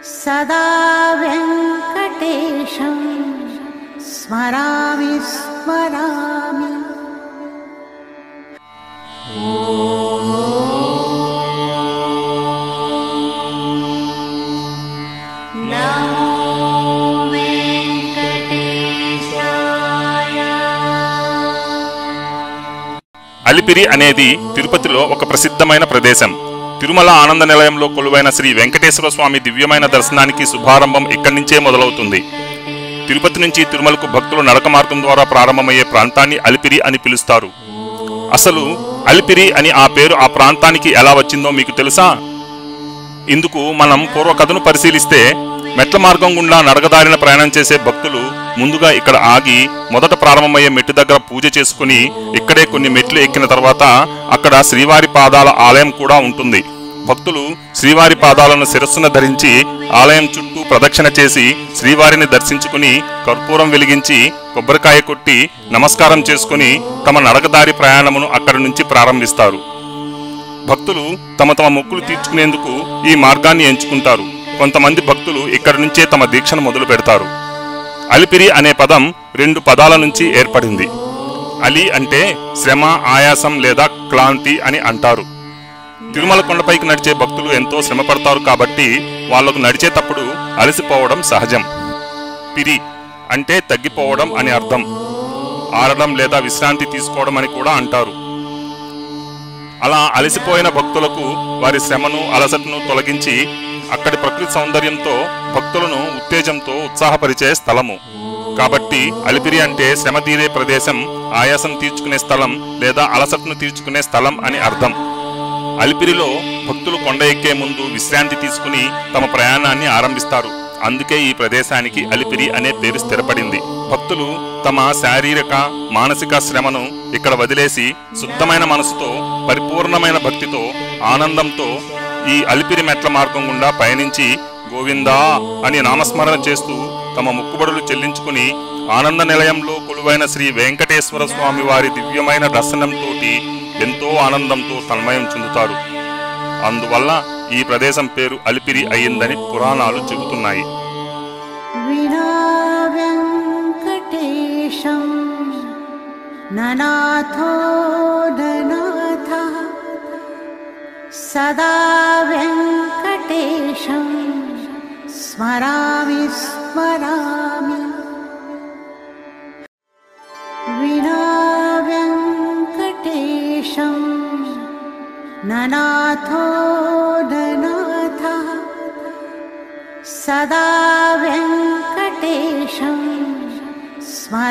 सदा वेङ्कटेशं स्मरामि स्मरामि। అలిపిరి అనేది తిరుపతిలో ఒక ప్రసిద్ధమైన ప్రదేశం. తిరుమల ఆనంద నిలయంలో కొలువైన శ్రీ వెంకటేశ్వర స్వామి దివ్యమైన దర్శనానికి శుభారంభం ఇక్కడి నుంచే మొదలవుతుంది. తిరుపతి నుంచి తిరుమలకు భక్తులు నడక మార్గం ద్వారా ప్రారంభమయ్యే ప్రాంతాన్ని అలిపిరి అని పిలుస్తారు. అసలు అలిపిరి అని ఆ పేరు ఆ ప్రాంతానికి ఎలా వచ్చిందో మీకు తెలుసా? ఇందుకు మనం పూర్వకథను పరిశీలిస్తే, మెట్ల మార్గం గుండా నడకదారిన ప్రయాణం చేసే భక్తులు ముందుగా ఇక్కడ ఆగి మొదట ప్రారంభమయ్యే మెట్టు దగ్గర పూజ చేసుకుని ఇక్కడే కొన్ని మెట్లు ఎక్కిన తర్వాత అక్కడ శ్రీవారి పాదాల ఆలయం కూడా ఉంటుంది. భక్తులు శ్రీవారి పాదాలను శిరస్సున ధరించి ఆలయం చుట్టూ ప్రదక్షిణ చేసి శ్రీవారిని దర్శించుకుని కర్పూరం వెలిగించి కొబ్బరికాయ కొట్టి నమస్కారం చేసుకుని తమ నడకదారి ప్రయాణమును అక్కడి నుంచి ప్రారంభిస్తారు. భక్తులు తమ తమ మొక్కులు తీర్చుకునేందుకు ఈ మార్గాన్ని ఎంచుకుంటారు. కొంతమంది భక్తులు ఇక్కడి నుంచే తమ దీక్షను మొదలు పెడతారు. అలిపిరి అనే పదం 2 పదాల నుంచి ఏర్పడింది. అలి అంటే శ్రమ, ఆయాసం లేదా క్లాంతి అని అంటారు. తిరుమల కొండపైకి నడిచే భక్తులు ఎంతో శ్రమ పడతారు కాబట్టి వాళ్లకు నడిచేటప్పుడు అలసిపోవడం సహజం. పిరి అంటే తగ్గిపోవడం అని అర్థం. ఆరడం లేదా విశ్రాంతి తీసుకోవడం అని కూడా అంటారు. అలా అలసిపోయిన భక్తులకు వారి శ్రమను, అలసటను తొలగించి అక్కడి ప్రకృతి సౌందర్యంతో భక్తులను ఉత్తేజంతో ఉత్సాహపరిచే స్థలము. కాబట్టి అలిపిరి అంటే శ్రమ తీరే ప్రదేశం, ఆయాసం తీర్చుకునే స్థలం లేదా అలసటను తీర్చుకునే స్థలం అని అర్థం. అలిపిరిలో భక్తులు కొండ ఎక్కే ముందు విశ్రాంతి తీసుకుని తమ ప్రయాణాన్ని ఆరంభిస్తారు. అందుకే ఈ ప్రదేశానికి అలిపిరి అనే పేరు స్థిరపడింది. భక్తులు తమ శారీరక, మానసిక శ్రమను ఇక్కడ వదిలేసి శుద్ధమైన మనసుతో, పరిపూర్ణమైన భక్తితో, ఆనందంతో ఈ అలిపిరి మెట్ల మార్గం గుండా పయనించి గోవిందా అని నామస్మరణ చేస్తూ తమ మొక్కుబడులు చెల్లించుకుని ఆనంద నిలయంలో కొలువైన శ్రీ వెంకటేశ్వర స్వామి వారి దివ్యమైన దర్శనంతో ఎంతో ఆనందంతో తన్మయం చెందుతారు. అందువల్ల ఈ ప్రదేశం పేరు అలిపిరి అయ్యిందని పురాణాలు చెబుతున్నాయి. వినా వెంకటేశం ననాథో ననాథః సదా వెంకటేశం స్మరామి స్మరామి. వినా వెంకటేశం ననాథో ననాథః సదా వెంకటేశం స్మరామి.